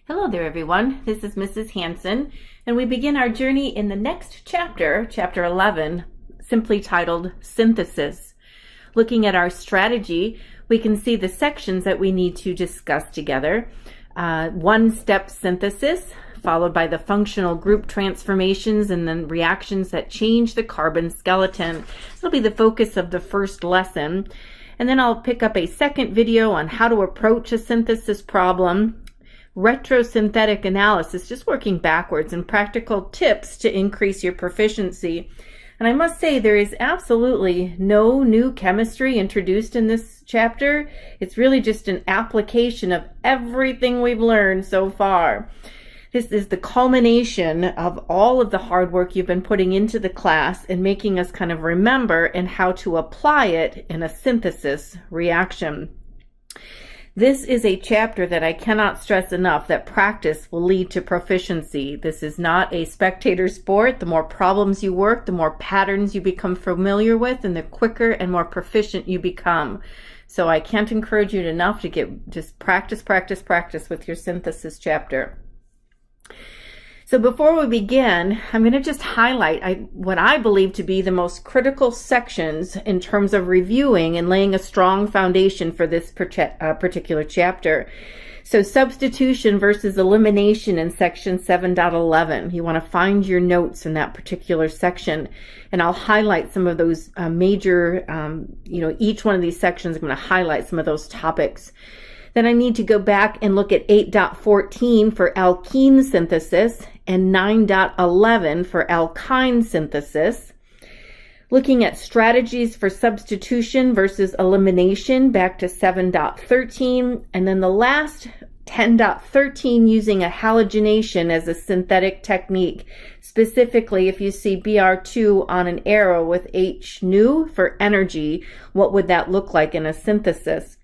Hello there, everyone. This is Mrs. Hanson, and we begin our journey in the next chapter, chapter 11, simply titled Synthesis. Looking at our strategy, we can see the sections that we need to discuss together. One-step synthesis, followed by the functional group transformations and then reactions that change the carbon skeleton. This will be the focus of the first lesson. And then I'll pick up a second video on how to approach a synthesis problem, retrosynthetic analysis, just working backwards, and practical tips to increase your proficiency. And I must say, there is absolutely no new chemistry introduced in this chapter. It's really just an application of everything we've learned so far. This is the culmination of all of the hard work you've been putting into the class and making us kind of remember and how to apply it in a synthesis reaction. This is a chapter that I cannot stress enough that practice will lead to proficiency. This is not a spectator sport. The more problems you work, the more patterns you become familiar with, and the quicker and more proficient you become. So I can't encourage you enough to just practice with your synthesis chapter. So before we begin, I'm going to just highlight what I believe to be the most critical sections in terms of reviewing and laying a strong foundation for this particular chapter. So substitution versus elimination in section 7.11. You want to find your notes in that particular section, and I'll highlight some of those major, each one of these sections, I'm going to highlight some of those topics. Then I need to go back and look at 8.14 for alkene synthesis and 9.11 for alkyne synthesis. Looking at strategies for substitution versus elimination, back to 7.13. And then the last 10.13 using a halogenation as a synthetic technique. Specifically, if you see Br2 on an arrow with H nu for energy, what would that look like in a synthesis?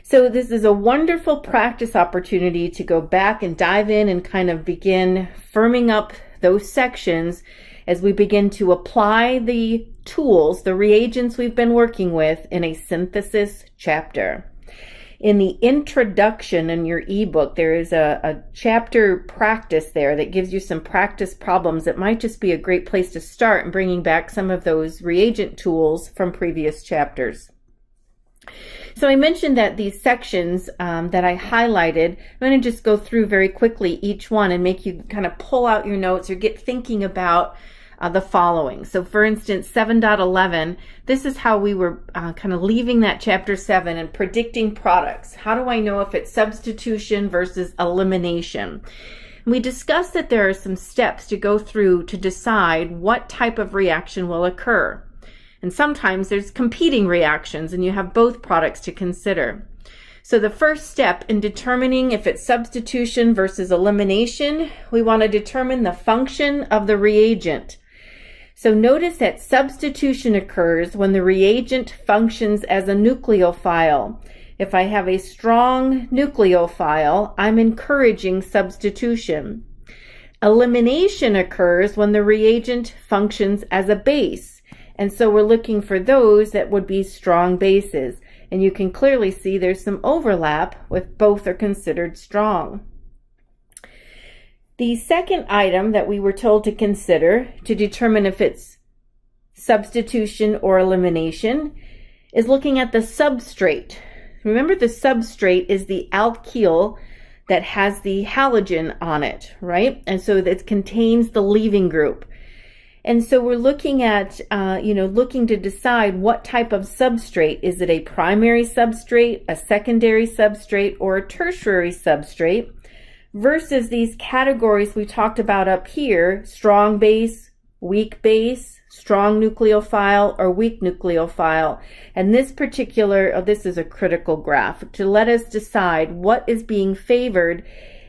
So this is a wonderful practice opportunity to go back and dive in and kind of begin firming up those sections as we begin to apply the tools, the reagents we've been working with in a synthesis chapter. In the introduction in your ebook, there is a chapter practice there that gives you some practice problems. It might just be a great place to start in bringing back some of those reagent tools from previous chapters. So I mentioned that these sections that I highlighted, I'm going to just go through very quickly each one and make you kind of pull out your notes or get thinking about the following. So for instance, 7.11, this is how we were kind of leaving that chapter 7 and predicting products. How do I know if it's substitution versus elimination? We discussed that there are some steps to go through to decide what type of reaction will occur. And sometimes there's competing reactions and you have both products to consider. So the first step in determining if it's substitution versus elimination, we want to determine the function of the reagent. So notice that substitution occurs when the reagent functions as a nucleophile. If I have a strong nucleophile, I'm encouraging substitution. Elimination occurs when the reagent functions as a base. And so we're looking for those that would be strong bases. And you can clearly see there's some overlap with both are considered strong. The second item that we were told to consider to determine if it's substitution or elimination is looking at the substrate. Remember, the substrate is the alkyl that has the halogen on it, right? And so that contains the leaving group. And so we're looking at, looking to decide what type of substrate. Is it a primary substrate, a secondary substrate, or a tertiary substrate? Versus these categories we talked about up here, strong base, weak base, strong nucleophile, or weak nucleophile. And this this is a critical graph to let us decide what is being favored,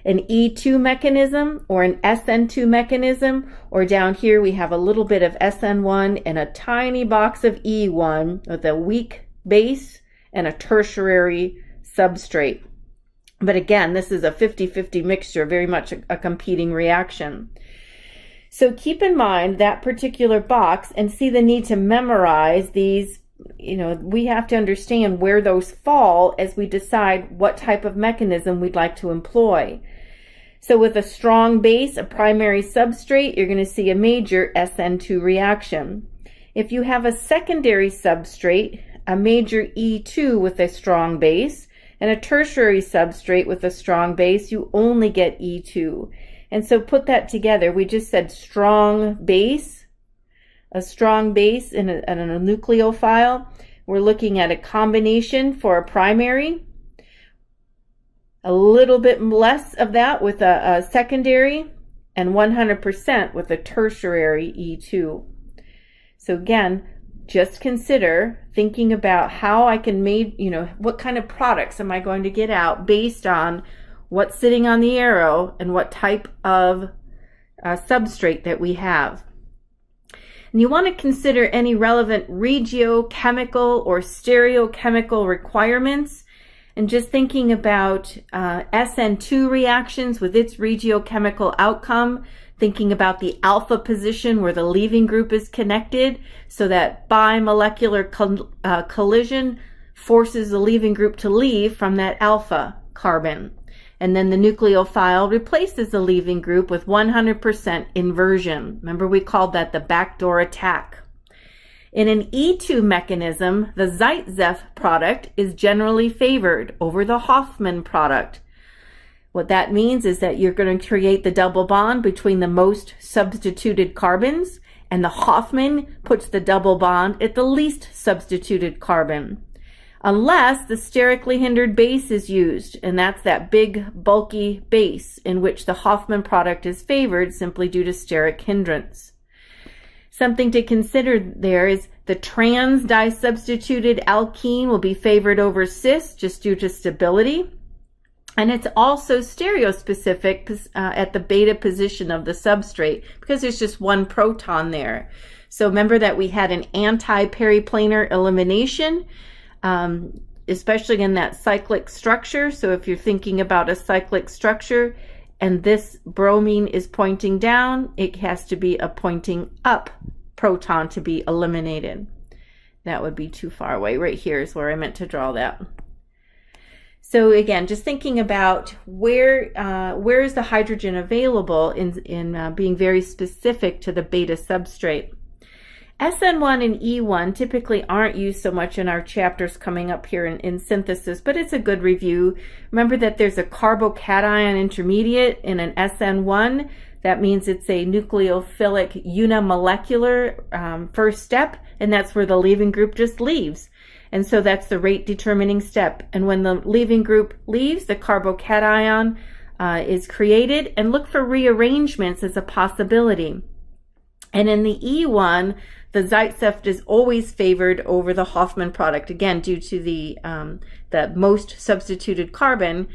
an E2 mechanism or an SN2 mechanism, or down here we have a little bit of SN1 and a tiny box of E1 with a weak base and a tertiary substrate. But again, this is a 50-50 mixture, very much a competing reaction. So keep in mind that particular box and see the need to memorize these we have to understand where those fall as we decide what type of mechanism we'd like to employ. So with a strong base, a primary substrate, you're going to see a major SN2 reaction. If you have a secondary substrate, a major E2 with a strong base, and a tertiary substrate with a strong base, you only get E2. And so put that together. We just said strong base, a strong base in a nucleophile. We're looking at a combination for a primary, a little bit less of that with a secondary, and 100% with a tertiary E2. So again, just consider thinking about how I can what kind of products am I going to get out based on what's sitting on the arrow and what type of substrate that we have. And you want to consider any relevant regiochemical or stereochemical requirements, and just thinking about SN2 reactions with its regiochemical outcome, thinking about the alpha position where the leaving group is connected, so that bimolecular collision forces the leaving group to leave from that alpha carbon. And then the nucleophile replaces the leaving group with 100% inversion. Remember, we called that the backdoor attack. In an E2 mechanism, the Zaitsev product is generally favored over the Hofmann product. What that means is that you're going to create the double bond between the most substituted carbons, and the Hofmann puts the double bond at the least substituted carbon. Unless the sterically hindered base is used, and that's that big bulky base in which the Hofmann product is favored simply due to steric hindrance. Something to consider there is the trans disubstituted alkene will be favored over cis just due to stability. And it's also stereospecific at the beta position of the substrate because there's just one proton there. So remember that we had an anti-periplanar elimination, especially in that cyclic structure. So if you're thinking about a cyclic structure and this bromine is pointing down, it has to be a pointing up proton to be eliminated. That would be too far away. Right here is where I meant to draw that. So again, just thinking about where is the hydrogen available in being very specific to the beta substrate. SN1 and E1 typically aren't used so much in our chapters coming up here in synthesis, but it's a good review. Remember that there's a carbocation intermediate in an SN1. That means it's a nucleophilic unimolecular first step, and that's where the leaving group just leaves. And so that's the rate determining step. And when the leaving group leaves, the carbocation is created, and look for rearrangements as a possibility. And in the E1, the Zaitsev is always favored over the Hofmann product, again, due to the most substituted carbon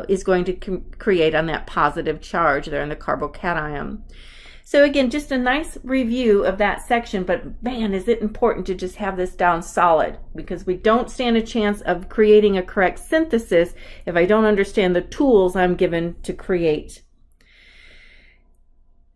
is going to create on that positive charge there in the carbocation. So again, just a nice review of that section, but man, is it important to just have this down solid, because we don't stand a chance of creating a correct synthesis if I don't understand the tools I'm given to create.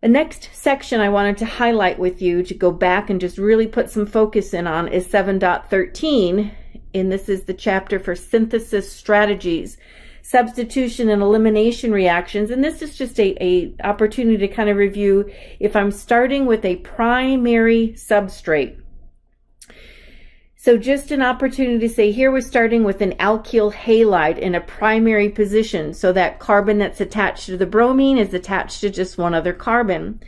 The next section I wanted to highlight with you to go back and just really put some focus in on is 7.13, and this is the chapter for synthesis strategies, substitution and elimination reactions. And this is just a opportunity to kind of review if I'm starting with a primary substrate. So just an opportunity to say, here we're starting with an alkyl halide in a primary position. So that carbon that's attached to the bromine is attached to just one other carbon.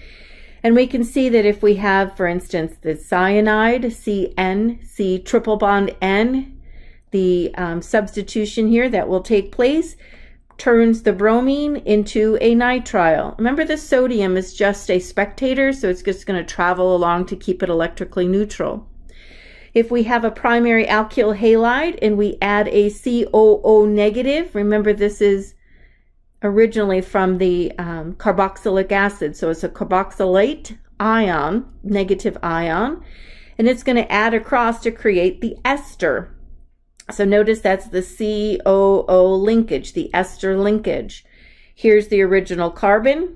And we can see that if we have, for instance, the cyanide, CN, C triple bond N, the substitution here that will take place turns the bromine into a nitrile. Remember, the sodium is just a spectator, so it's just going to travel along to keep it electrically neutral. If we have a primary alkyl halide and we add a COO negative, remember this is originally from the carboxylic acid, so it's a carboxylate ion, negative ion, and it's going to add across to create the ester. So notice that's the COO linkage, the ester linkage. Here's the original carbon.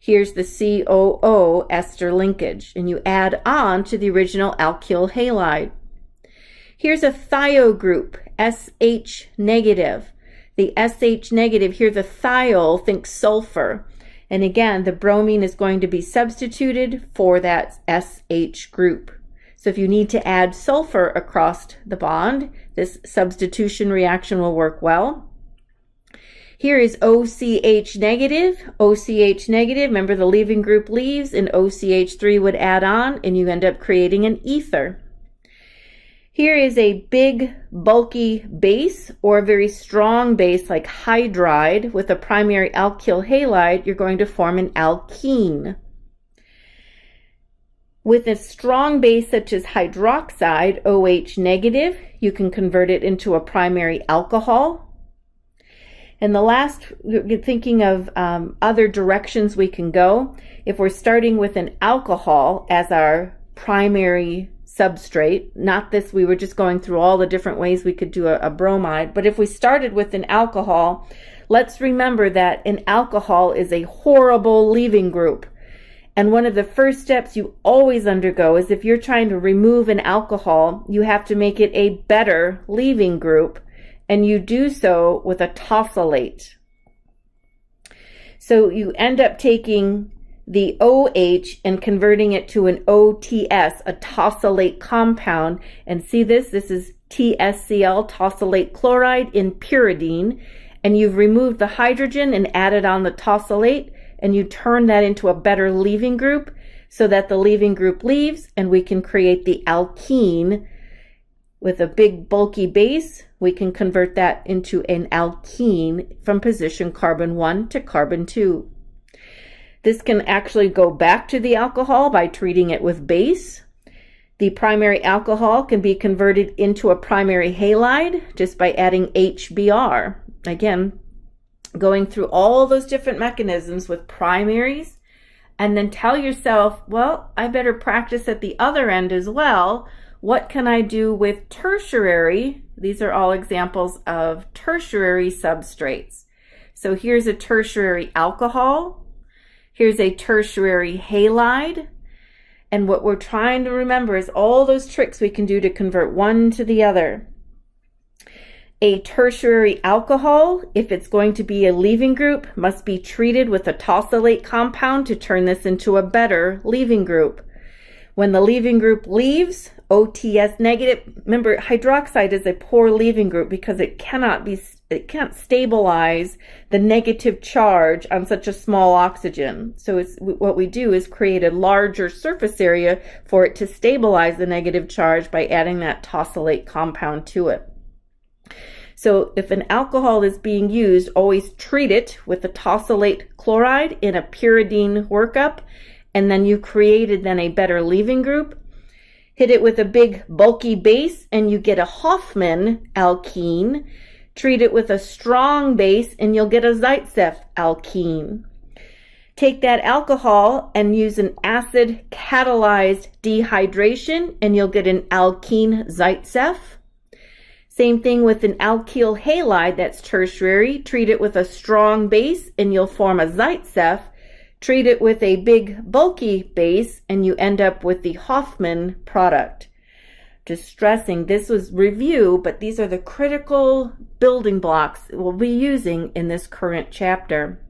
Here's the COO ester linkage, and you add on to the original alkyl halide. Here's a thio group, SH negative. The SH negative, here the thiol, think sulfur. And again, the bromine is going to be substituted for that SH group. So if you need to add sulfur across the bond, this substitution reaction will work well. Here is OCH negative. OCH negative, remember the leaving group leaves, and OCH3 would add on, and you end up creating an ether. Here is a big, bulky base, or a very strong base like hydride with a primary alkyl halide. You're going to form an alkene. With a strong base such as hydroxide, OH negative, you can convert it into a primary alcohol. And the last, you're thinking of other directions we can go. If we're starting with an alcohol as our primary substrate, not this, we were just going through all the different ways we could do a bromide, but if we started with an alcohol, let's remember that an alcohol is a horrible leaving group. And one of the first steps you always undergo is if you're trying to remove an alcohol, you have to make it a better leaving group, and you do so with a tosylate. So you end up taking the OH and converting it to an OTS, a tosylate compound. And see this is TSCl, tosylate chloride, in pyridine. And you've removed the hydrogen and added on the tosylate, and you turn that into a better leaving group so that the leaving group leaves, and we can create the alkene. With a big bulky base, we can convert that into an alkene from position carbon 1 to carbon 2. This can actually go back to the alcohol by treating it with base. The primary alcohol can be converted into a primary halide just by adding HBr. Again, going through all those different mechanisms with primaries, and then tell yourself, well, I better practice at the other end as well. What can I do with tertiary? These are all examples of tertiary substrates. So here's a tertiary alcohol. Here's a tertiary halide. And what we're trying to remember is all those tricks we can do to convert one to the other. A tertiary alcohol, if it's going to be a leaving group, must be treated with a tosylate compound to turn this into a better leaving group. When the leaving group leaves, OTS negative, remember hydroxide is a poor leaving group because it can't stabilize the negative charge on such a small oxygen. So what we do is create a larger surface area for it to stabilize the negative charge by adding that tosylate compound to it. So if an alcohol is being used, always treat it with the tosylate chloride in a pyridine workup, and then you created then a better leaving group. Hit it with a big bulky base and you get a Hoffman alkene. Treat it with a strong base and you'll get a Zaitsev alkene. Take that alcohol and use an acid catalyzed dehydration and you'll get an alkene Zaitsev. Same thing with an alkyl halide that's tertiary. Treat it with a strong base and you'll form a Zaitsev. Treat it with a big bulky base and you end up with the Hoffman product. Just stressing, this was review, but these are the critical building blocks we'll be using in this current chapter.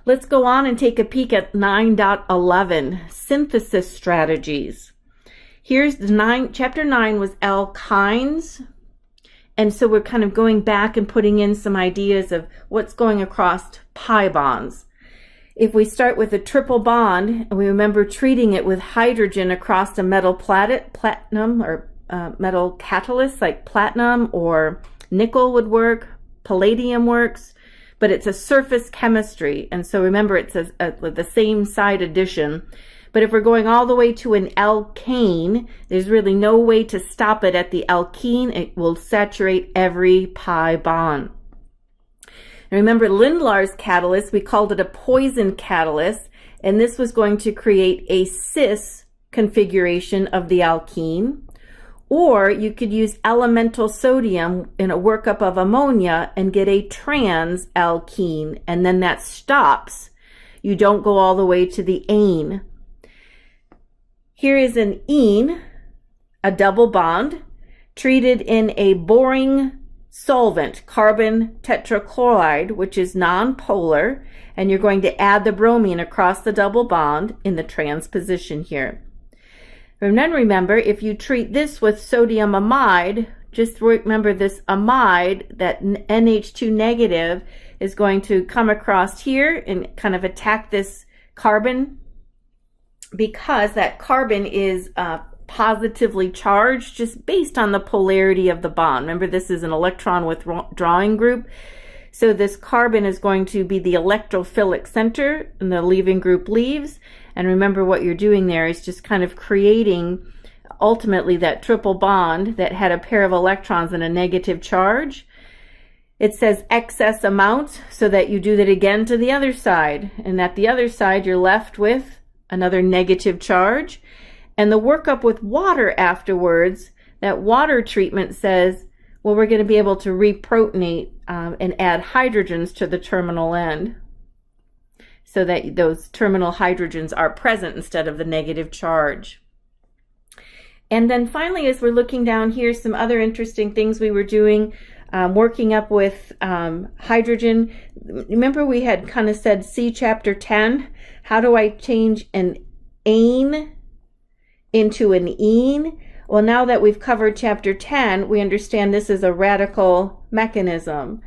Let's go on and take a peek at 9.11, synthesis strategies. Here's chapter 9 was alkynes. And so we're kind of going back and putting in some ideas of what's going across pi bonds. If we start with a triple bond, and we remember treating it with hydrogen across a metal platinum or metal catalyst like platinum or nickel would work, palladium works, but it's a surface chemistry. And so remember, it's the same side addition. But if we're going all the way to an alkane, there's really no way to stop it at the alkene. It will saturate every pi bond. And remember Lindlar's catalyst, we called it a poison catalyst, and this was going to create a cis configuration of the alkene. Or you could use elemental sodium in a workup of ammonia and get a trans alkene, and then that stops You don't go all the way to the ane. Here is an ene, a double bond, treated in a boring solvent, carbon tetrachloride, which is nonpolar, and you're going to add the bromine across the double bond in the trans position here. And then remember, if you treat this with sodium amide, just remember this amide, that NH2 negative, is going to come across here and kind of attack this carbon, because that carbon is positively charged just based on the polarity of the bond. Remember, this is an electron withdrawing group. So this carbon is going to be the electrophilic center, and the leaving group leaves. And remember, what you're doing there is just kind of creating ultimately that triple bond that had a pair of electrons and a negative charge. It says excess amount, so that you do that again to the other side. And at the other side, you're left with another negative charge. And the workup with water afterwards, that water treatment says, well, we're going to be able to reprotonate and add hydrogens to the terminal end, so that those terminal hydrogens are present instead of the negative charge. And then finally, as we're looking down here, some other interesting things we were doing, working up with hydrogen. Remember, we had kind of said, see chapter 10, how do I change an ane into an ene? Well, now that we've covered chapter 10, we understand this is a radical mechanism.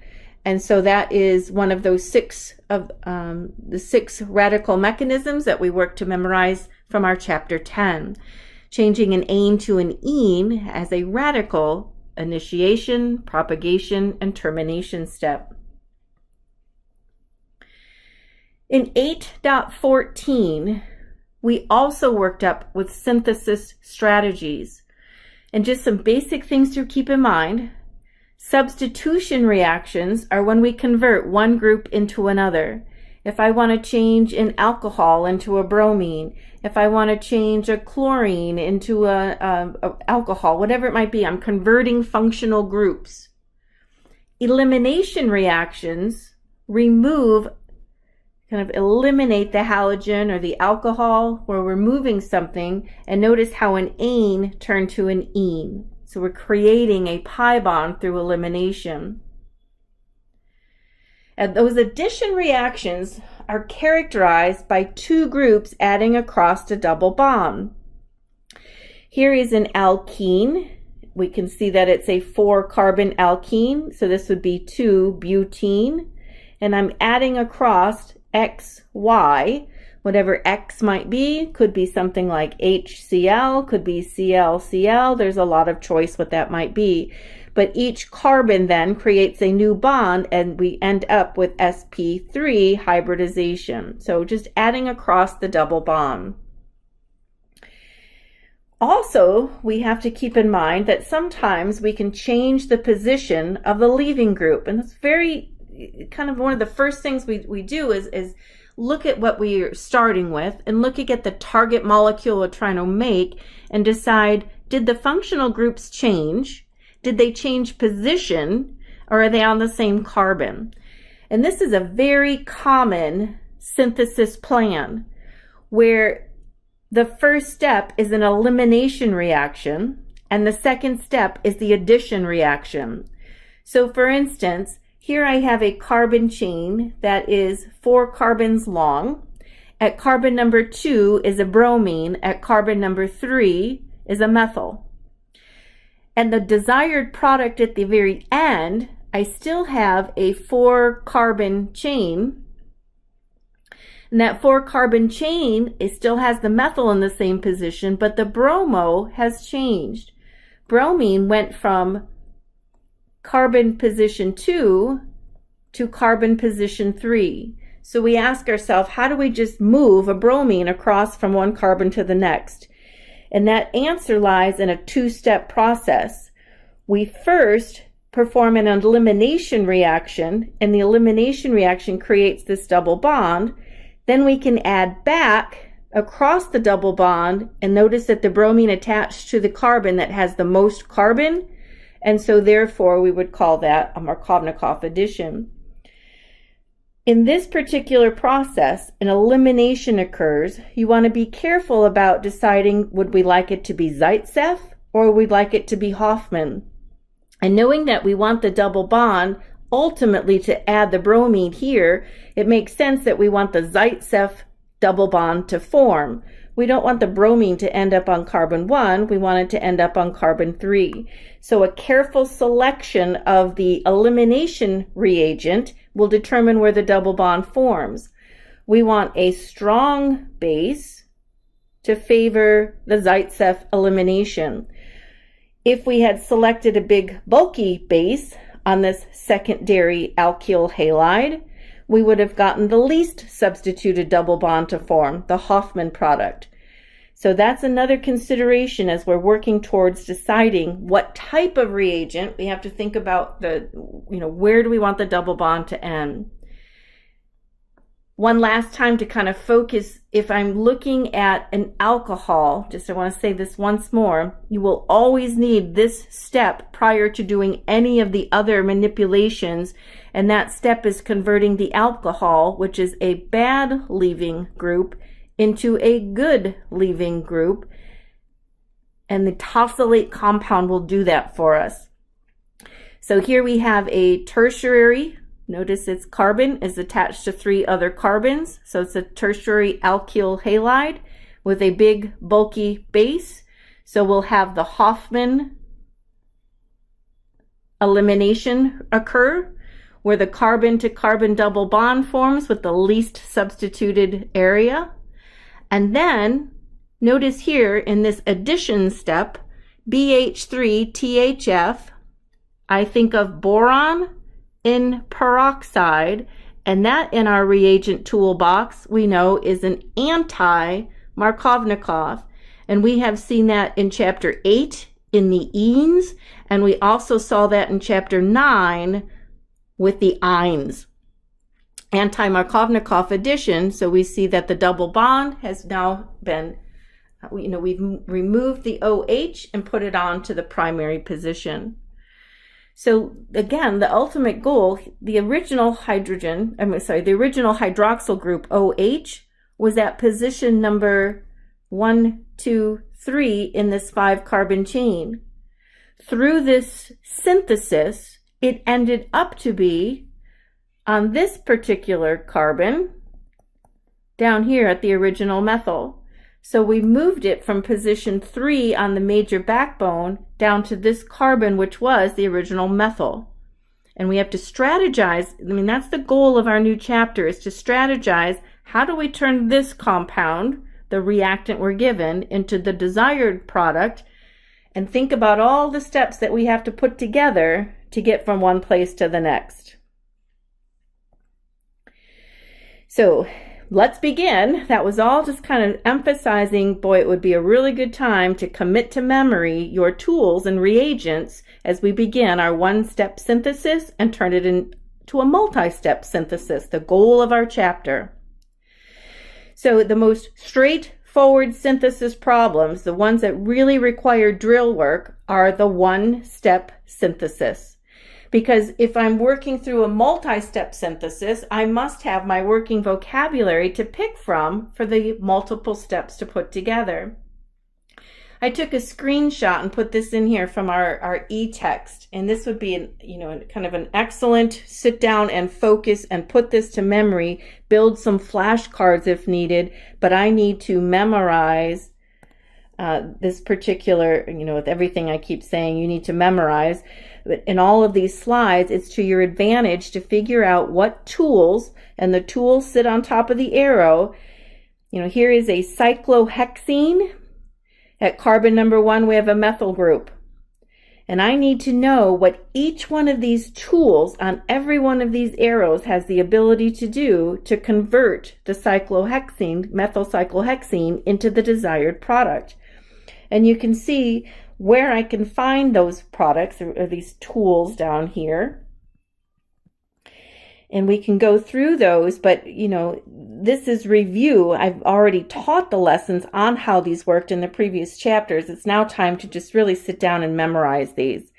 And so that is one of those the 6 radical mechanisms that we work to memorize from our chapter 10. Changing an ane to an ene as a radical initiation, propagation, and termination step. In 8.14, we also worked up with synthesis strategies. And just some basic things to keep in mind. Substitution reactions are when we convert one group into another. If I want to change an alcohol into a bromine, if I want to change a chlorine into a alcohol, whatever it might be, I'm converting functional groups. Elimination reactions eliminate the halogen or the alcohol. We're removing something, and notice how an ane turned to an ene. So we're creating a pi bond through elimination. And those addition reactions are characterized by 2 groups adding across a double bond. Here is an alkene. We can see that it's a 4-carbon alkene, so this would be 2-butene. And I'm adding across XY, whatever X might be, could be something like HCl, could be ClCl. There's a lot of choice what that might be. But each carbon then creates a new bond, and we end up with sp3 hybridization. So just adding across the double bond. Also, we have to keep in mind that sometimes we can change the position of the leaving group. And that's very kind of one of the first things we do is look at what we're starting with and look at the target molecule we're trying to make and decide, did the functional groups change? Did they change position, or are they on the same carbon? And this is a very common synthesis plan where the first step is an elimination reaction and the second step is the addition reaction. So for instance, here I have a carbon chain that is 4 carbons long. At carbon number 2 is a bromine. At carbon number 3 is a methyl. And the desired product at the very end, I still have a 4-carbon chain. And that 4-carbon chain, it still has the methyl in the same position, but the bromo has changed. Bromine went from carbon position 2 to carbon position 3. So we ask ourselves, how do we just move a bromine across from one carbon to the next? And that answer lies in a 2-step process. We first perform an elimination reaction, and the elimination reaction creates this double bond. Then we can add back across the double bond, and notice that the bromine attached to the carbon that has the most carbon, and so therefore we would call that a Markovnikov addition. In this particular process, an elimination occurs. You want to be careful about deciding, would we like it to be Zaitsev or would we like it to be Hofmann? And knowing that we want the double bond ultimately to add the bromine here, it makes sense that we want the Zaitsev double bond to form. We don't want the bromine to end up on carbon 1, we want it to end up on carbon 3. So a careful selection of the elimination reagent will determine where the double bond forms. We want a strong base to favor the Zaitsev elimination. If we had selected a big bulky base on this secondary alkyl halide, we would have gotten the least substituted double bond to form, the Hofmann product. So that's another consideration as we're working towards deciding what type of reagent. We have to think about where do we want the double bond to end. One last time to kind of focus, if I'm looking at an alcohol, I want to say this once more, you will always need this step prior to doing any of the other manipulations, and that step is converting the alcohol, which is a bad leaving group, into a good leaving group, and the tosylate compound will do that for us. So here we have a tertiary. Notice its carbon is attached to 3 other carbons, so it's a tertiary alkyl halide with a big bulky base. So we'll have the Hofmann elimination occur, where the carbon to carbon double bond forms with the least substituted area. And then notice here in this addition step, BH3THF, I think of boron in peroxide, and that in our reagent toolbox we know is an anti-Markovnikov, and we have seen that in chapter 8 in the enes, and we also saw that in chapter 9 with the ines. Anti-Markovnikov addition, so we see that the double bond has now been, we've removed the OH and put it on to the primary position. So again, the ultimate goal, the original hydroxyl group OH was at position number 1, 2, 3 in this 5-carbon chain. Through this synthesis, it ended up to be on this particular carbon down here at the original methyl. So we moved it from position 3 on the major backbone down to this carbon, which was the original methyl. And we have to strategize. That's the goal of our new chapter, is to strategize how do we turn this compound, the reactant we're given, into the desired product, and think about all the steps that we have to put together to get from one place to the next. So let's begin. That was all just kind of emphasizing, boy, it would be a really good time to commit to memory your tools and reagents as we begin our one-step synthesis and turn it into a multi-step synthesis, the goal of our chapter. So the most straightforward synthesis problems, the ones that really require drill work, are the one-step synthesis. Because if I'm working through a multi-step synthesis, I must have my working vocabulary to pick from for the multiple steps to put together. I took a screenshot and put this in here from our e-text, and this would be kind of an excellent sit down and focus and put this to memory, build some flashcards if needed, but I need to memorize this particular, with everything I keep saying, you need to memorize. But in all of these slides, it's to your advantage to figure out what tools, and the tools sit on top of the arrow. Here is a cyclohexene. At carbon number 1, we have a methyl group. And I need to know what each one of these tools on every one of these arrows has the ability to do to convert the cyclohexene, methyl cyclohexene, into the desired product. And you can see where I can find those products or these tools down here. And we can go through those, but this is review. I've already taught the lessons on how these worked in the previous chapters. It's now time to just really sit down and memorize these.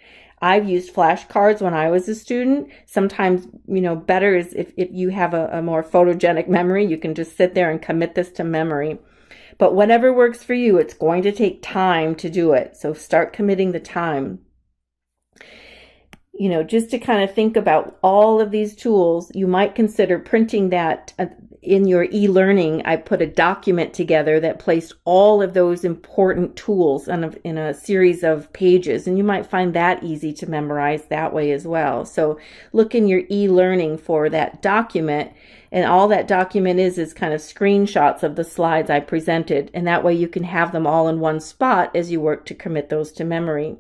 I've used flashcards when I was a student. Sometimes, better is if you have a more photogenic memory, you can just sit there and commit this to memory. But whatever works for you, it's going to take time to do it. So start committing the time. Just to kind of think about all of these tools, you might consider printing that in your e-learning. I put a document together that placed all of those important tools in a series of pages, and you might find that easy to memorize that way as well. So look in your e-learning for that document, and all that document is kind of screenshots of the slides I presented, and that way you can have them all in one spot as you work to commit those to memory.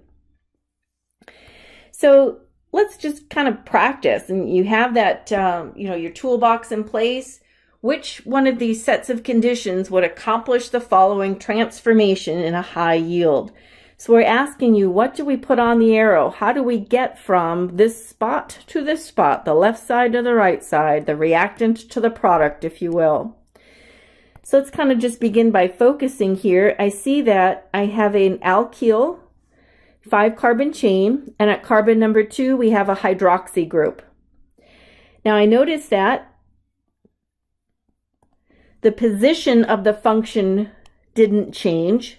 So let's just kind of practice, and you have that, your toolbox in place. Which one of these sets of conditions would accomplish the following transformation in a high yield? So we're asking you, what do we put on the arrow? How do we get from this spot to this spot, the left side to the right side, the reactant to the product, if you will? So let's kind of just begin by focusing here. I see that I have an alkyl 5-carbon chain, and at carbon number 2 we have a hydroxy group. Now I notice that the position of the function didn't change.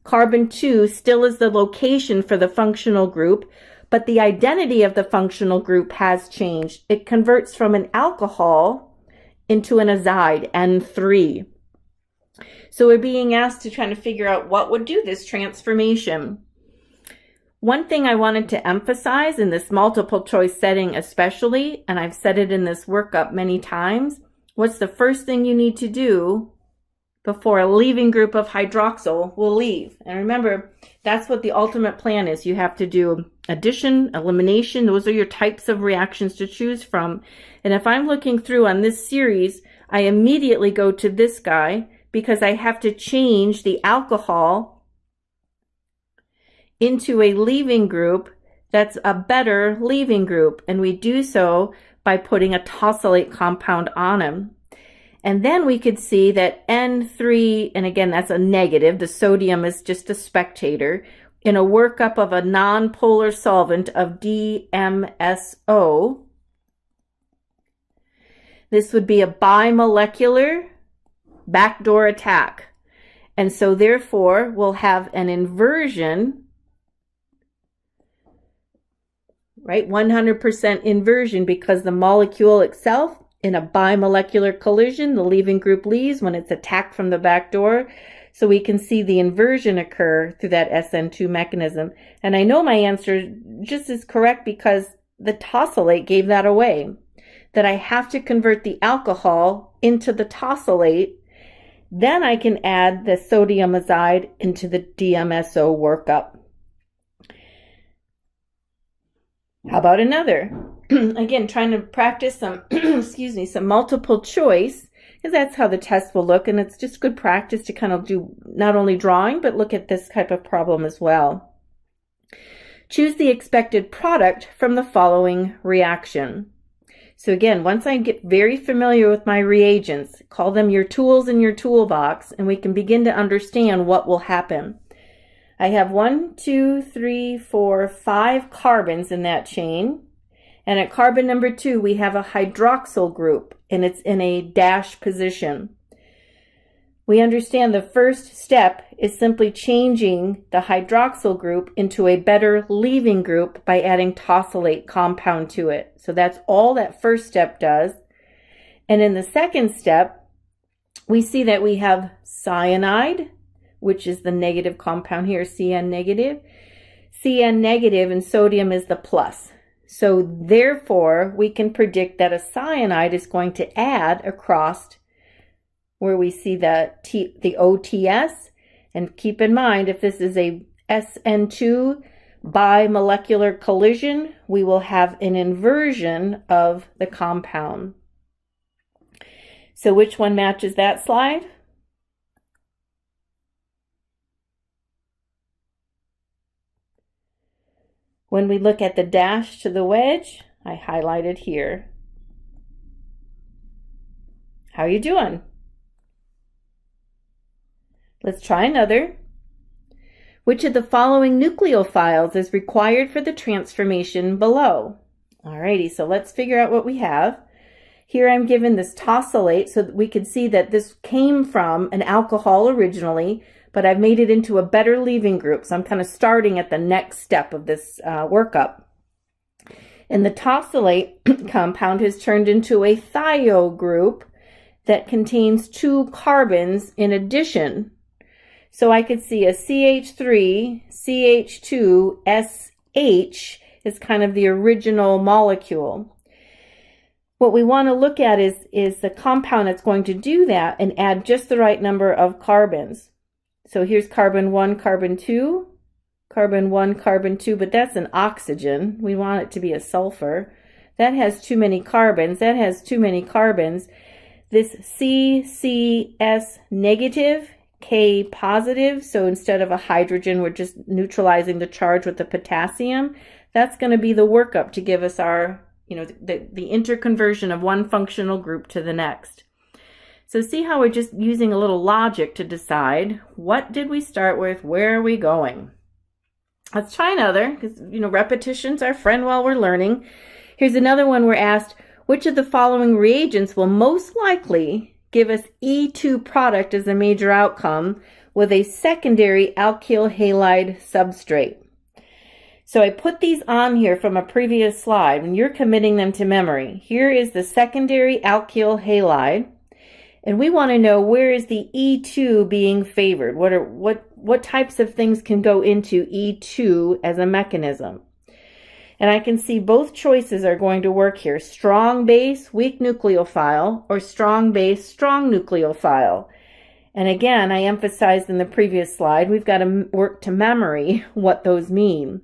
Carbon 2 still is the location for the functional group, but the identity of the functional group has changed. It converts from an alcohol into an azide, N3. So we're being asked to try to figure out what would do this transformation. One thing I wanted to emphasize in this multiple choice setting especially, and I've said it in this workup many times, what's the first thing you need to do before a leaving group of hydroxyl will leave? And remember, that's what the ultimate plan is. You have to do addition, elimination. Those are your types of reactions to choose from. And if I'm looking through on this series, I immediately go to this guy because I have to change the alcohol into a leaving group that's a better leaving group. And we do so by putting a tosylate compound on them. And then we could see that N3, and again, that's a negative. The sodium is just a spectator. In a workup of a nonpolar solvent of DMSO, this would be a bimolecular backdoor attack. And so therefore, we'll have an inversion, right? 100% inversion, because the molecule itself, in a bimolecular collision, the leaving group leaves when it's attacked from the back door. So we can see the inversion occur through that SN2 mechanism. And I know my answer just is correct because the tosylate gave that away, that I have to convert the alcohol into the tosylate. Then I can add the sodium azide into the DMSO workup. How about another? Again, trying to practice some, some multiple choice, because that's how the test will look. And it's just good practice to kind of do not only drawing, but look at this type of problem as well. Choose the expected product from the following reaction. So again, once I get very familiar with my reagents, call them your tools in your toolbox, and we can begin to understand what will happen. I have 1, 2, 3, 4, 5 carbons in that chain. And at carbon number 2, we have a hydroxyl group, and it's in a dash position. We understand the first step is simply changing the hydroxyl group into a better leaving group by adding tosylate compound to it. So that's all that first step does. And in the second step, we see that we have cyanide, which is the negative compound here, CN negative. CN negative, and sodium is the plus. So therefore, we can predict that a cyanide is going to add across where we see the OTS. And keep in mind, if this is a SN2 bimolecular collision, we will have an inversion of the compound. So which one matches that slide? When we look at the dash to the wedge, I highlighted here. How are you doing? Let's try another. Which of the following nucleophiles is required for the transformation below? Alrighty, so let's figure out what we have. Here I'm given this tosylate so that we could see that this came from an alcohol originally, but I've made it into a better leaving group. So I'm kind of starting at the next step of this workup. And the tosylate compound has turned into a thio group that contains 2 carbons in addition. So I could see a CH3, CH2, SH is kind of the original molecule. What we want to look at is the compound that's going to do that and add just the right number of carbons. So here's carbon 1, carbon 2, carbon 1, carbon 2, but that's an oxygen. We want it to be a sulfur. That has too many carbons. That has too many carbons. This CCS negative, K positive, so instead of a hydrogen, we're just neutralizing the charge with the potassium. That's going to be the workup to give us our, the interconversion of one functional group to the next. So see how we're just using a little logic to decide what did we start with, where are we going? Let's try another, because repetition's our friend while we're learning. Here's another one we're asked, which of the following reagents will most likely give us E2 product as a major outcome with a secondary alkyl halide substrate? So I put these on here from a previous slide and you're committing them to memory. Here is the secondary alkyl halide. And we want to know, where is the E2 being favored? What types of things can go into E2 as a mechanism? And I can see both choices are going to work here. Strong base, weak nucleophile, or strong base, strong nucleophile. And again, I emphasized in the previous slide, we've got to work to memory what those mean.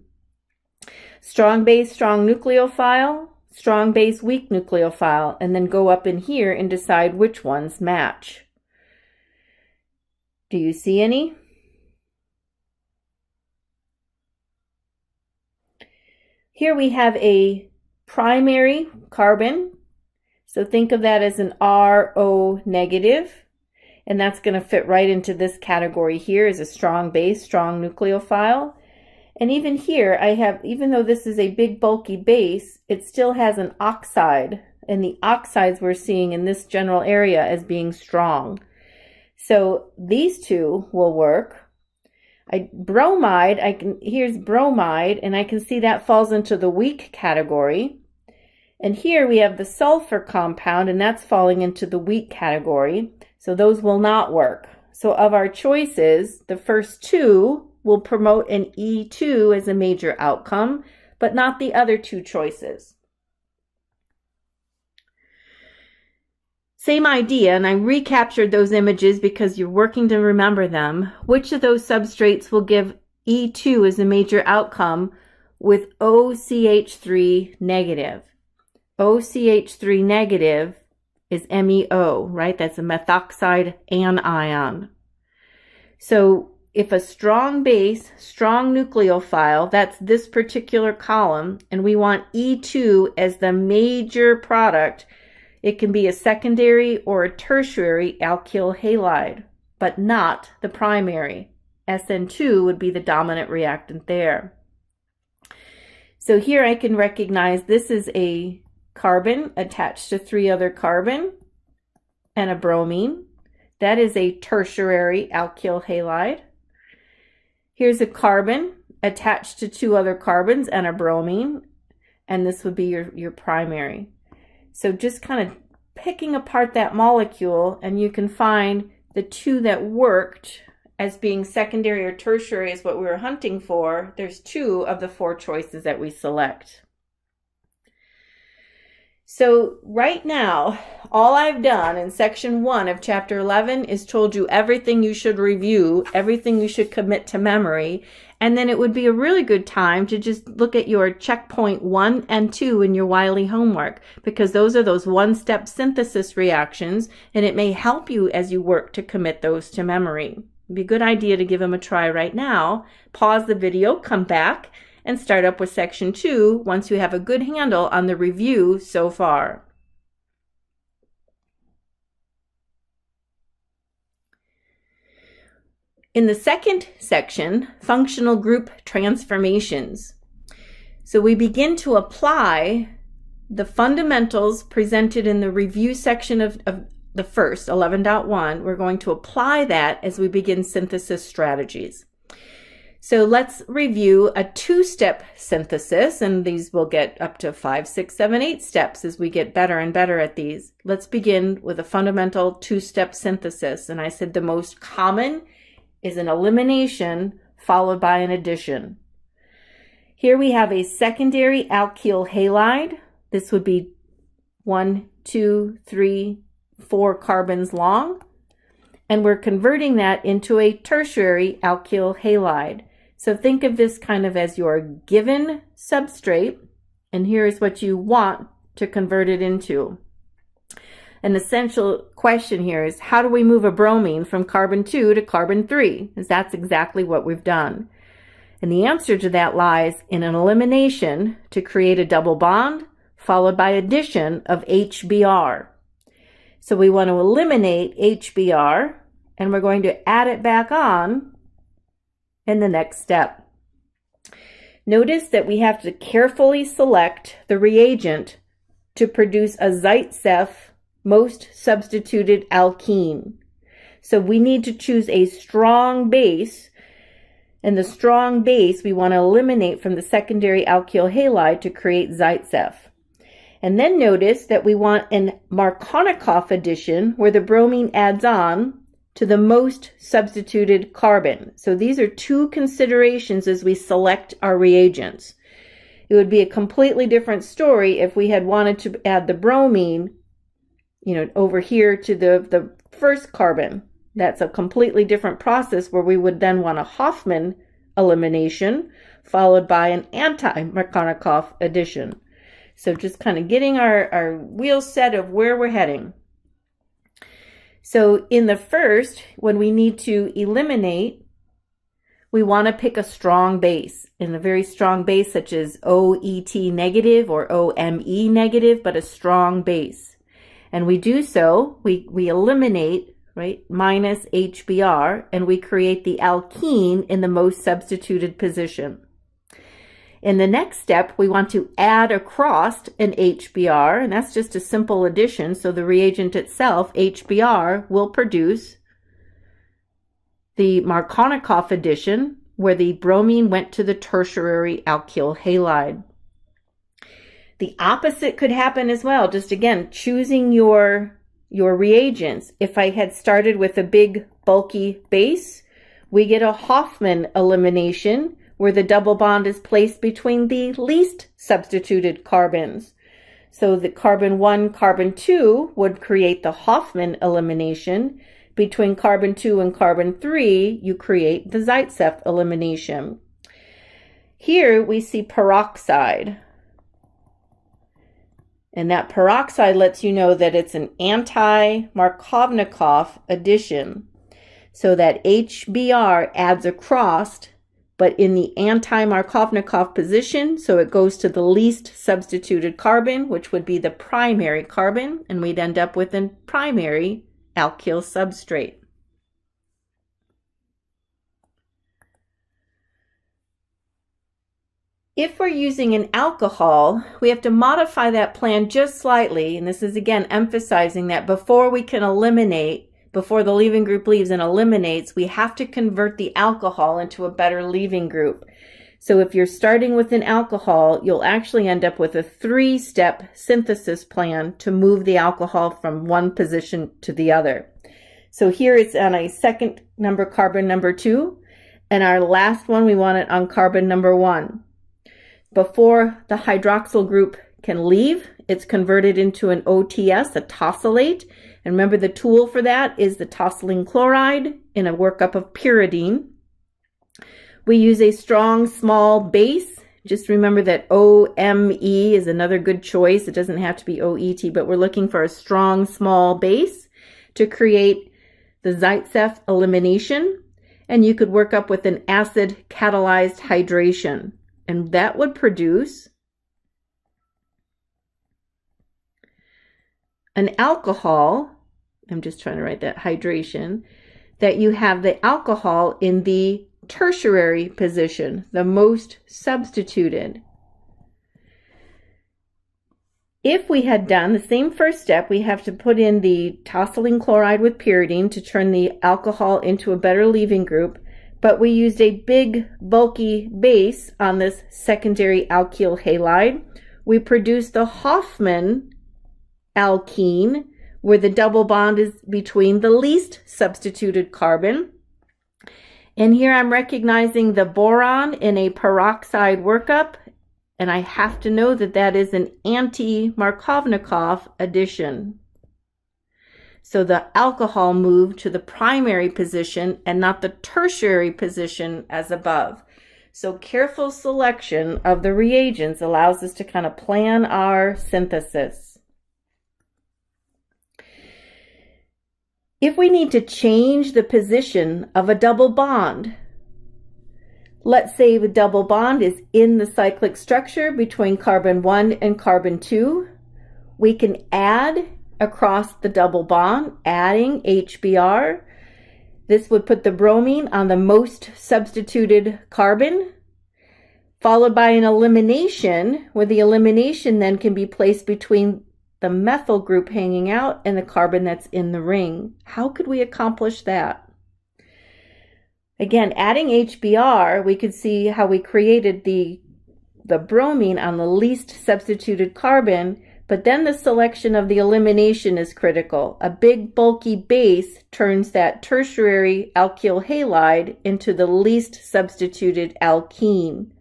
Strong base, strong nucleophile, strong base, weak nucleophile, and then go up in here and decide which ones match. Do you see any? Here we have a primary carbon. So think of that as an RO negative, and that's going to fit right into this category here as a strong base, strong nucleophile. And even here, I have, even though this is a big bulky base, it still has an oxide. And the oxides we're seeing in this general area as being strong. So these two will work. Bromide, here's bromide, and I can see that falls into the weak category. And here we have the sulfur compound, and that's falling into the weak category. So those will not work. So of our choices, the first two will promote an E2 as a major outcome, but not the other two choices. Same idea, and I recaptured those images because you're working to remember them. Which of those substrates will give E2 as a major outcome with OCH3 negative? OCH3 negative is MEO, right? That's a methoxide anion. So if a strong base, strong nucleophile, that's this particular column, and we want E2 as the major product, it can be a secondary or a tertiary alkyl halide, but not the primary. SN2 would be the dominant reactant there. So here I can recognize this is a carbon attached to 3 other carbon and a bromine. That is a tertiary alkyl halide. Here's a carbon attached to 2 other carbons and a bromine, and this would be your primary. So just kind of picking apart that molecule, and you can find the 2 that worked as being secondary or tertiary is what we were hunting for. There's 2 of the 4 choices that we select. So right now, all I've done in section 1 of chapter 11 is told you everything you should review, everything you should commit to memory, and then it would be a really good time to just look at your checkpoint 1 and 2 in your Wiley homework, because those are those one-step synthesis reactions, and it may help you as you work to commit those to memory. It'd be a good idea to give them a try right now. Pause the video, come back, and start up with section 2 once you have a good handle on the review so far. In the second section, functional group transformations. So we begin to apply the fundamentals presented in the review section of the first, 11.1. We're going to apply that as we begin synthesis strategies. So let's review a two-step synthesis, and these will get up to 5, 6, 7, 8 steps as we get better and better at these. Let's begin with a fundamental two-step synthesis. And I said the most common is an elimination followed by an addition. Here we have a secondary alkyl halide. This would be 1, 2, 3, 4 carbons long. And we're converting that into a tertiary alkyl halide. So think of this kind of as your given substrate, and here is what you want to convert it into. An essential question here is, how do we move a bromine from carbon 2 to carbon 3? Because that's exactly what we've done. And the answer to that lies in an elimination to create a double bond, followed by addition of HBr. So we want to eliminate HBr, and we're going to add it back on in the next step. Notice that we have to carefully select the reagent to produce a Zaitsev most substituted alkene. So we need to choose a strong base, and the strong base we want to eliminate from the secondary alkyl halide to create Zaitsev. And then notice that we want an Markovnikov addition where the bromine adds on to the most substituted carbon. So these are two considerations as we select our reagents. It would be a completely different story if we had wanted to add the bromine, over here to the first carbon. That's a completely different process where we would then want a Hofmann elimination followed by an anti-Markovnikov addition. So just kind of getting our wheels set of where we're heading. So in the first, when we need to eliminate, we want to pick a strong base, and a very strong base such as OET negative or OME negative, but a strong base. And we do so, we eliminate, right, minus HBr, and we create the alkene in the most substituted position. In the next step, we want to add across an HBr, and that's just a simple addition. So the reagent itself, HBr, will produce the Markovnikov addition where the bromine went to the tertiary alkyl halide. The opposite could happen as well. Just again, choosing your reagents. If I had started with a big bulky base, we get a Hofmann elimination where the double bond is placed between the least substituted carbons. So the carbon 1, carbon 2 would create the Hofmann elimination. Between carbon 2 and carbon 3, you create the Zaitsev elimination. Here we see peroxide. And that peroxide lets you know that it's an anti-Markovnikov addition. So that HBr adds across, but in the anti-Markovnikov position, so it goes to the least substituted carbon, which would be the primary carbon, and we'd end up with a primary alkyl substrate. If we're using an alcohol, we have to modify that plan just slightly, and this is again emphasizing that before we can eliminate, before the leaving group leaves and eliminates, we have to convert the alcohol into a better leaving group. So if you're starting with an alcohol, you'll actually end up with a 3-step synthesis plan to move the alcohol from one position to the other. So here it's on a second number carbon number 2, and our last one we want it on carbon number 1. Before the hydroxyl group can leave, it's converted into an OTS, a tosylate. And remember, the tool for that is the tosylene chloride in a workup of pyridine. We use a strong, small base. Just remember that OME is another good choice. It doesn't have to be OET, but we're looking for a strong, small base to create the Zaitsev elimination. And you could work up with an acid catalyzed hydration. And that would produce an alcohol. I'm just trying to write that hydration. that you have the alcohol in the tertiary position, the most substituted. If we had done the same first step, we have to put in the tosylene chloride with pyridine to turn the alcohol into a better leaving group, but we used a big bulky base on this secondary alkyl halide. We produced the Hoffman alkene, where the double bond is between the least substituted carbon. And here I'm recognizing the boron in a peroxide workup, and I have to know that that is an anti-Markovnikov addition. So the alcohol moved to the primary position and not the tertiary position as above. So careful selection of the reagents allows us to kind of plan our synthesis. If we need to change the position of a double bond, let's say the double bond is in the cyclic structure between carbon 1 and carbon 2, we can add across the double bond, adding HBr. This would put the bromine on the most substituted carbon, followed by an elimination, where the elimination then can be placed between the methyl group hanging out and the carbon that's in the ring. How could we accomplish that? Again, adding HBr, we could see how we created the bromine on the least substituted carbon, but then the selection of the elimination is critical. A big bulky base turns that tertiary alkyl halide into the least substituted alkene.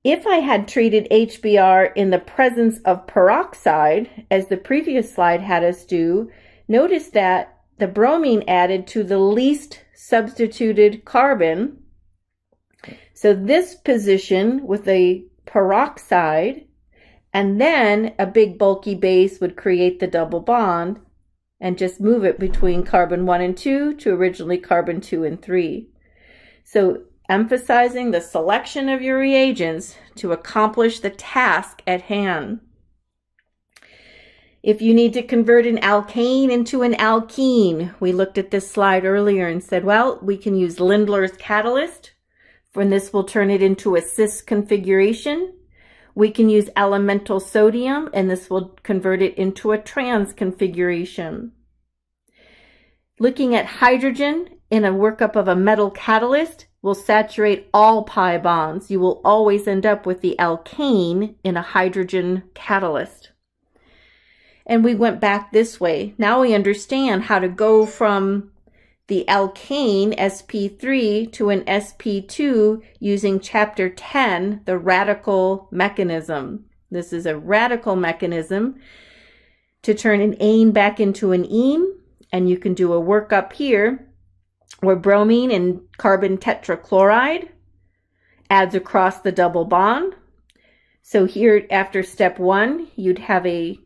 If I had treated HBr in the presence of peroxide, as the previous slide had us do, notice that the bromine added to the least substituted carbon. So this position with a peroxide and then a big bulky base would create the double bond and just move it between carbon 1 and 2 to originally carbon 2 and 3. So emphasizing the selection of your reagents to accomplish the task at hand. If you need to convert an alkane into an alkene, we looked at this slide earlier and said, well, we can use Lindlar's catalyst, and this will turn it into a cis configuration. We can use elemental sodium, and this will convert it into a trans configuration. Looking at hydrogen in a workup of a metal catalyst will saturate all pi bonds. You will always end up with the alkane in a hydrogen catalyst. And we went back this way. Now we understand how to go from the alkane sp3 to an sp2 using chapter 10, the radical mechanism. This is a radical mechanism to turn an ane back into an ene, and you can do a workup here where bromine and carbon tetrachloride adds across the double bond. So here after step 1, you'd have a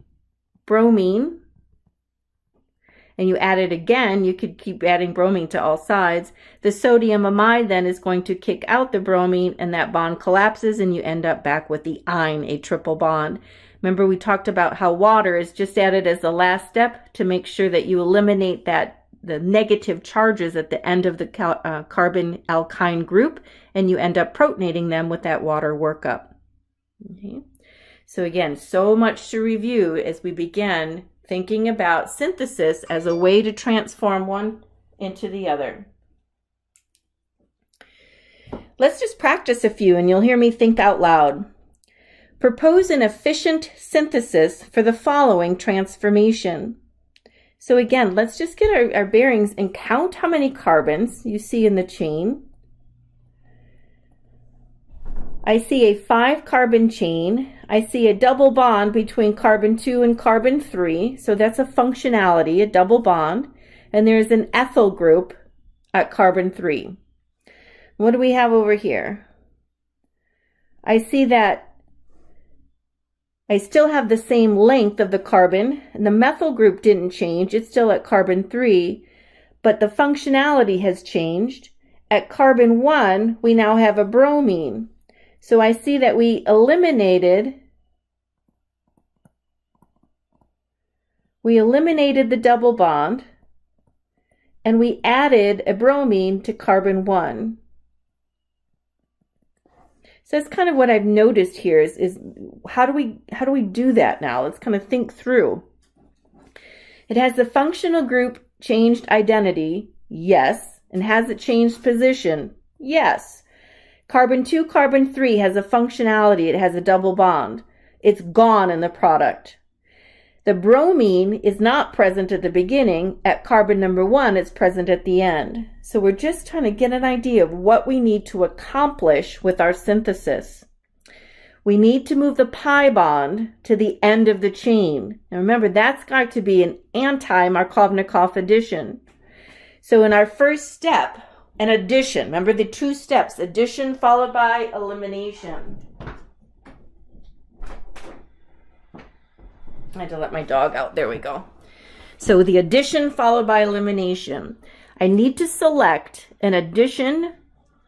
bromine, and you add it again. You could keep adding bromine to all sides. The sodium amide then is going to kick out the bromine, and that bond collapses, and you end up back with the ine, a triple bond. Remember, we talked about how water is just added as the last step to make sure that you eliminate the negative charges at the end of the carbon alkyne group, and you end up protonating them with that water workup. Okay. So again, so much to review as we begin thinking about synthesis as a way to transform one into the other. Let's just practice a few and you'll hear me think out loud. Propose an efficient synthesis for the following transformation. So again, let's just get our bearings and count how many carbons you see in the chain. I see a 5-carbon chain. I see a double bond between carbon 2 and carbon 3. So that's a functionality, a double bond. And there's an ethyl group at carbon 3. What do we have over here? I see that I still have the same length of the carbon, and the methyl group didn't change. It's still at carbon 3, but the functionality has changed. At carbon 1, we now have a bromine. So I see that we eliminated the double bond, and we added a bromine to carbon 1. So that's kind of what I've noticed here is how do we do that now? Let's kind of think through. It has the functional group changed identity, yes. And has it changed position? Yes. Carbon 2, carbon 3 has a functionality. It has a double bond. It's gone in the product. The bromine is not present at the beginning. At carbon number 1, it's present at the end. So we're just trying to get an idea of what we need to accomplish with our synthesis. We need to move the pi bond to the end of the chain. And remember, that's got to be an anti-Markovnikov addition. So in our first step, an addition. Remember the two steps, addition followed by elimination. I had to let my dog out. There we go. So the addition followed by elimination. I need to select an addition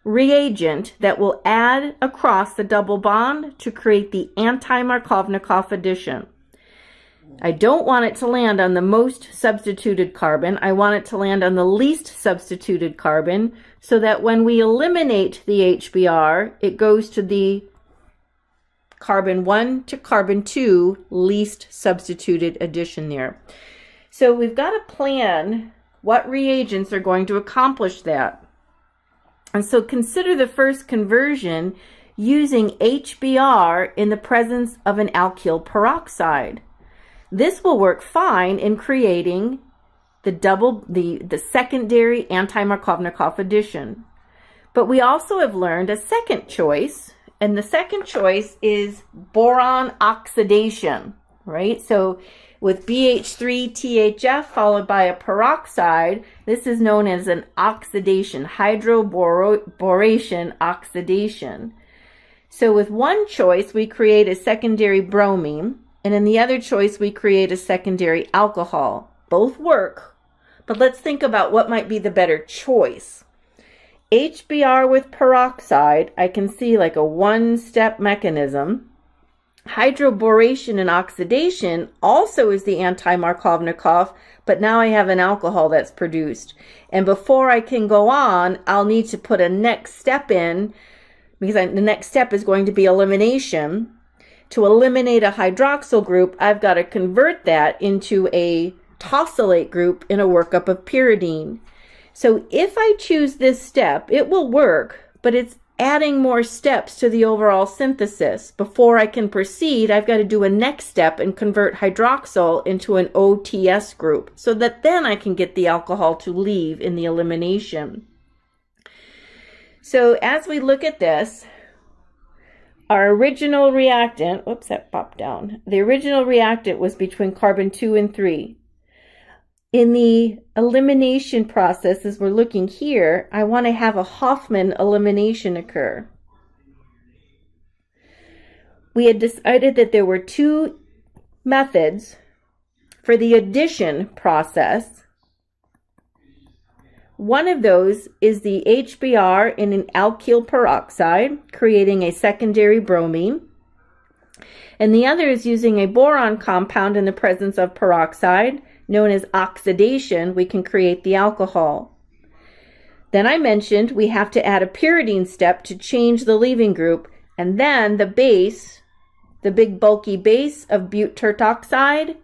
reagent that will add across the double bond to create the anti-Markovnikov addition. I don't want it to land on the most substituted carbon. I want it to land on the least substituted carbon so that when we eliminate the HBr, it goes to the carbon 1 to carbon 2 least substituted addition there. So we've got to plan what reagents are going to accomplish that. And so consider the first conversion using HBr in the presence of an alkyl peroxide. This will work fine in creating the secondary anti-Markovnikov addition. But we also have learned a second choice, and the second choice is boron oxidation, right? So with BH3THF followed by a peroxide, this is known as an oxidation, hydroboration oxidation. So with one choice, we create a secondary bromine, and in the other choice, we create a secondary alcohol. Both work, but let's think about what might be the better choice. HBr with peroxide, I can see like a one-step mechanism. Hydroboration and oxidation also is the anti-Markovnikov, but now I have an alcohol that's produced. And before I can go on, I'll need to put a next step in, because the next step is going to be elimination. To eliminate a hydroxyl group, I've got to convert that into a tosylate group in a workup of pyridine. So if I choose this step, it will work, but it's adding more steps to the overall synthesis. Before I can proceed, I've got to do a next step and convert hydroxyl into an OTS group so that then I can get the alcohol to leave in the elimination. So as we look at this, our original reactant, whoops, that popped down. The original reactant was between carbon 2 and 3. In the elimination process, as we're looking here, I want to have a Hofmann elimination occur. We had decided that there were two methods for the addition process. One of those is the HBr in an alkyl peroxide, creating a secondary bromine. And the other is using a boron compound in the presence of peroxide, known as oxidation. We can create the alcohol. Then I mentioned we have to add a pyridine step to change the leaving group, and then the base, the big bulky base of butyl tertoxide,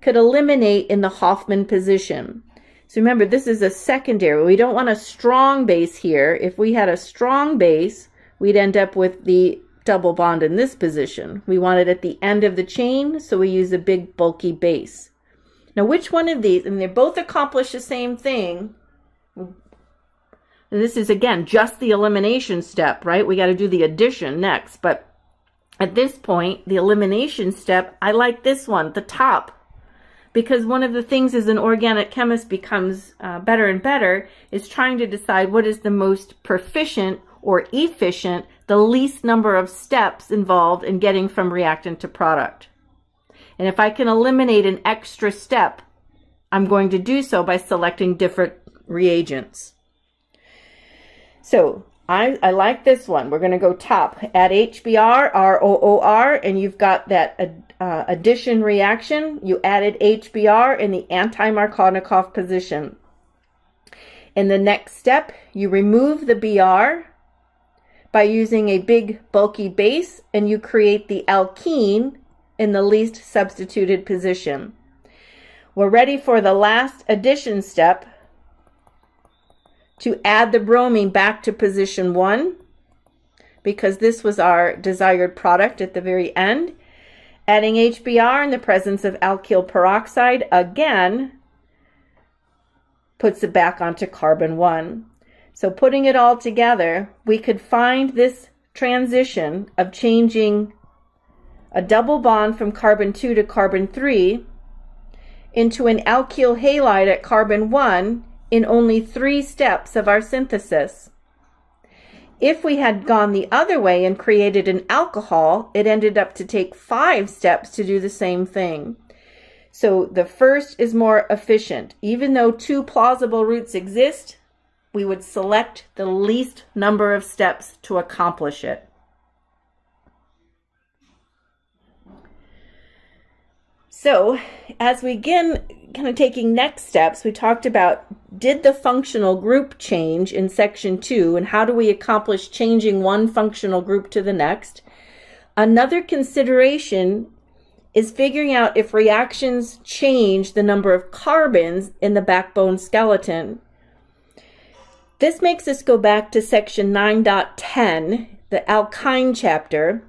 could eliminate in the Hofmann position. So remember, this is a secondary. We don't want a strong base here. If we had a strong base, we'd end up with the double bond in this position. We want it at the end of the chain, so we use a big bulky base. Now, which one of these, and they both accomplish the same thing. And this is, again, just the elimination step, right? We got to do the addition next. But at this point, the elimination step, I like this one, the top. Because one of the things as an organic chemist becomes better and better is trying to decide what is the most proficient or efficient, the least number of steps involved in getting from reactant to product. And if I can eliminate an extra step, I'm going to do so by selecting different reagents. So I like this one. We're going to go top. Add HBr, ROOR, and you've got that addition reaction. You added HBr in the anti-Markovnikov position. In the next step, you remove the Br by using a big bulky base, and you create the alkene in the least substituted position. We're ready for the last addition step to add the bromine back to position 1, because this was our desired product at the very end. Adding HBr in the presence of alkyl peroxide again puts it back onto carbon 1. So putting it all together, we could find this transition of changing a double bond from carbon 2 to carbon 3 into an alkyl halide at carbon 1 in only 3 steps of our synthesis. If we had gone the other way and created an alcohol, it ended up to take 5 steps to do the same thing. So the first is more efficient. Even though 2 plausible routes exist, we would select the least number of steps to accomplish it. So as we begin kind of taking next steps, we talked about, did the functional group change in section 2, and how do we accomplish changing one functional group to the next? Another consideration is figuring out if reactions change the number of carbons in the backbone skeleton. This makes us go back to section 9.10, the alkyne chapter,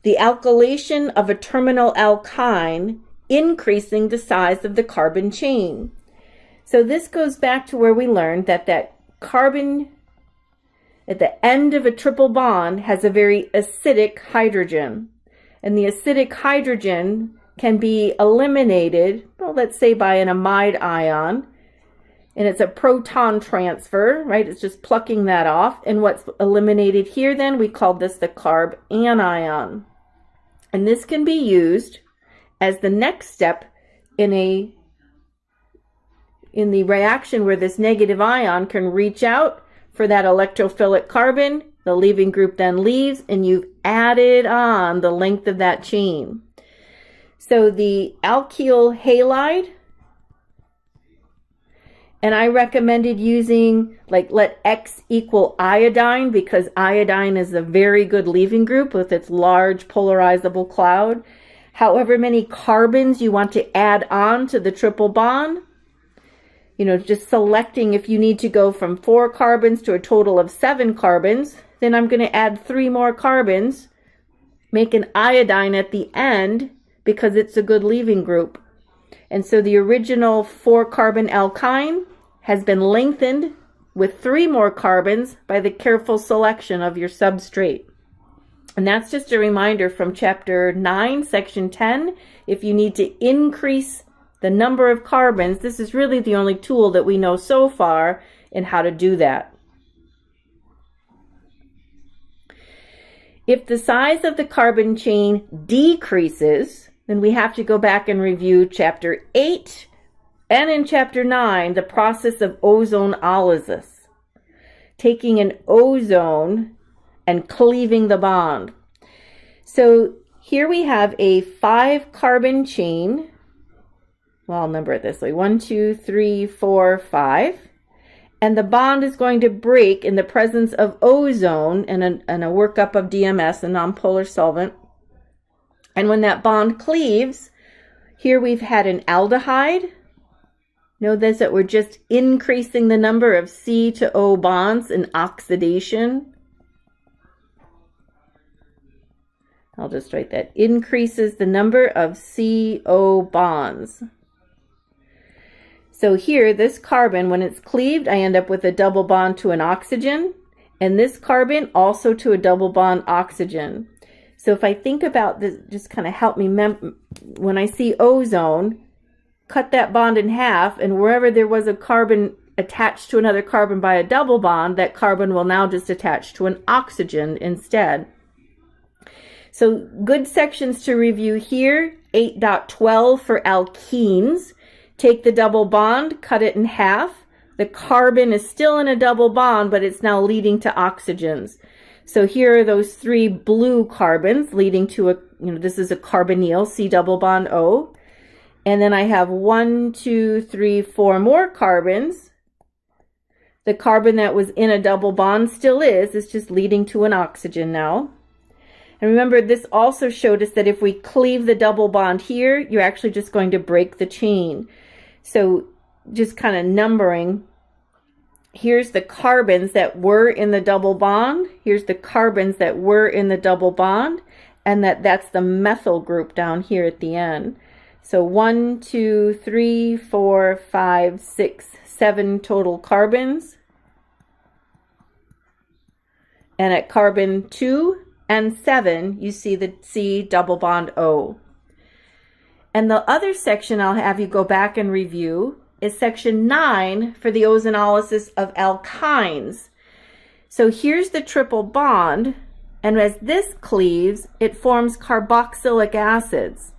the alkylation of a terminal alkyne, increasing the size of the carbon chain. So this goes back to where we learned that carbon at the end of a triple bond has a very acidic hydrogen. And the acidic hydrogen can be eliminated, well, let's say by an amide ion. And it's a proton transfer, right? It's just plucking that off. And what's eliminated here then, we call this the carb anion. And this can be used as the next step in the reaction where this negative ion can reach out for that electrophilic carbon. The leaving group then leaves, and you've added on the length of that chain. So the alkyl halide, and I recommended using, like, let X equal iodine, because iodine is a very good leaving group with its large polarizable cloud. However many carbons you want to add on to the triple bond, just selecting if you need to go from 4 carbons to a total of 7 carbons, then I'm going to add 3 more carbons, make an iodine at the end, because it's a good leaving group. And so the original 4-carbon alkyne has been lengthened with 3 more carbons by the careful selection of your substrate. And that's just a reminder from chapter 9, section 10. If you need to increase the number of carbons, this is really the only tool that we know so far in how to do that. If the size of the carbon chain decreases, then we have to go back and review chapter 8 and in chapter 9, the process of ozonolysis, taking an ozone and cleaving the bond. So here we have a 5-carbon chain. Well, I'll number it this way: 1, 2, 3, 4, 5. And the bond is going to break in the presence of ozone and a workup of DMS, a nonpolar solvent. And when that bond cleaves, here we've had an aldehyde. Notice that we're just increasing the number of C to O bonds in oxidation. I'll just write that. Increases the number of CO bonds. So here, this carbon, when it's cleaved, I end up with a double bond to an oxygen. And this carbon also to a double bond oxygen. So if I think about this, just kind of help me, when I see ozone, cut that bond in half, and wherever there was a carbon attached to another carbon by a double bond, that carbon will now just attach to an oxygen instead. So good sections to review here: 8.12 for alkenes. Take the double bond, cut it in half. The carbon is still in a double bond, but it's now leading to oxygens. So here are those 3 blue carbons leading to this is a carbonyl, C double bond O. And then I have 1, 2, 3, 4 more carbons The carbon that was in a double bond still is. It's just leading to an oxygen now. And remember, this also showed us that if we cleave the double bond here, you're actually just going to break the chain. So just kind of numbering, here's the carbons that were in the double bond. Here's the carbons that were in the double bond. And that's the methyl group down here at the end. So 1, 2, 3, 4, 5, 6, 7 total carbons. And at carbon 2 and 7, you see the C double bond O. And the other section I'll have you go back and review is section 9 for the ozonolysis of alkynes. So here's the triple bond, and as this cleaves, it forms carboxylic acids.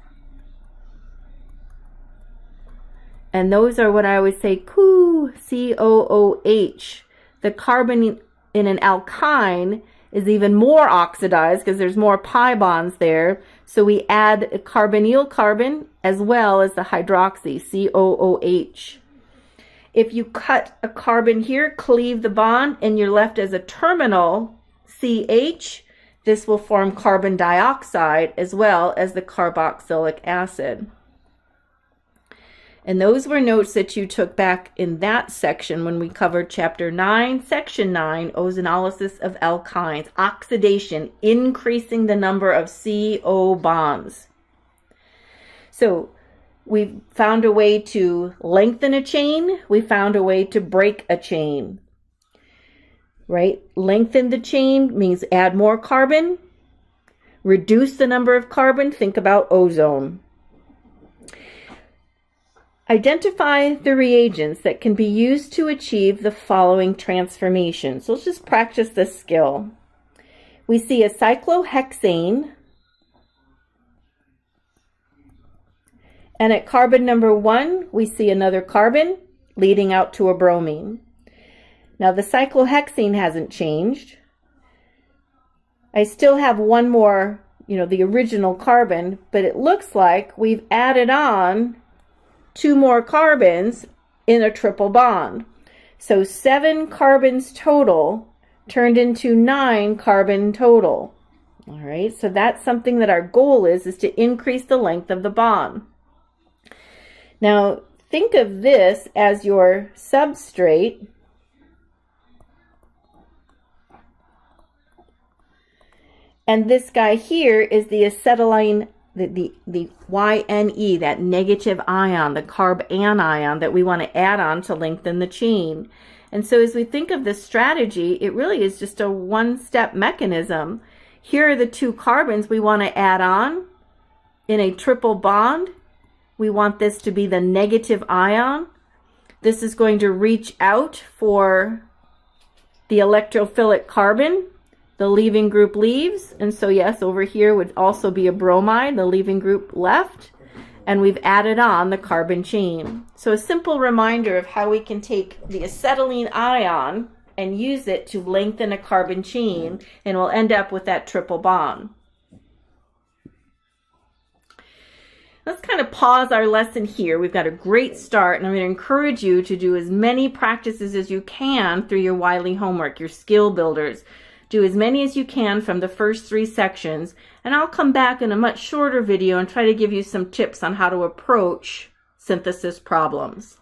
And those are what I always say, COOH. The carbon in an alkyne is even more oxidized because there's more pi bonds there. So we add a carbonyl carbon as well as the hydroxy, COOH. If you cut a carbon here, cleave the bond, and you're left as a terminal, CH, this will form carbon dioxide as well as the carboxylic acid. And those were notes that you took back in that section when we covered chapter 9, section 9, ozonolysis of alkynes, oxidation, increasing the number of CO bonds. So we found a way to lengthen a chain. We found a way to break a chain, right? Lengthen the chain means add more carbon. Reduce the number of carbon. Think about ozone. Identify the reagents that can be used to achieve the following transformation. So let's just practice this skill. We see a cyclohexane, and at carbon number 1, we see another carbon leading out to a bromine. Now the cyclohexane hasn't changed. I still have one more, the original carbon, but it looks like we've added on 2 more carbons in a triple bond. So 7 carbons total turned into 9 carbon total. All right, so that's something that our goal is to increase the length of the bond. Now think of this as your substrate. And this guy here is the acetylene, the YNE, that negative ion, the carb anion that we want to add on to lengthen the chain. And so as we think of this strategy, it really is just a one-step mechanism. Here are the 2 carbons we want to add on in a triple bond. We want this to be the negative ion. This is going to reach out for the electrophilic carbon. The leaving group leaves, and so yes, over here would also be a bromide. The leaving group left, and we've added on the carbon chain. So a simple reminder of how we can take the acetylene ion and use it to lengthen a carbon chain, and we'll end up with that triple bond. Let's kind of pause our lesson here. We've got a great start, and I'm going to encourage you to do as many practices as you can through your Wiley homework, your skill builders. Do as many as you can from the first 3 sections, and I'll come back in a much shorter video and try to give you some tips on how to approach synthesis problems.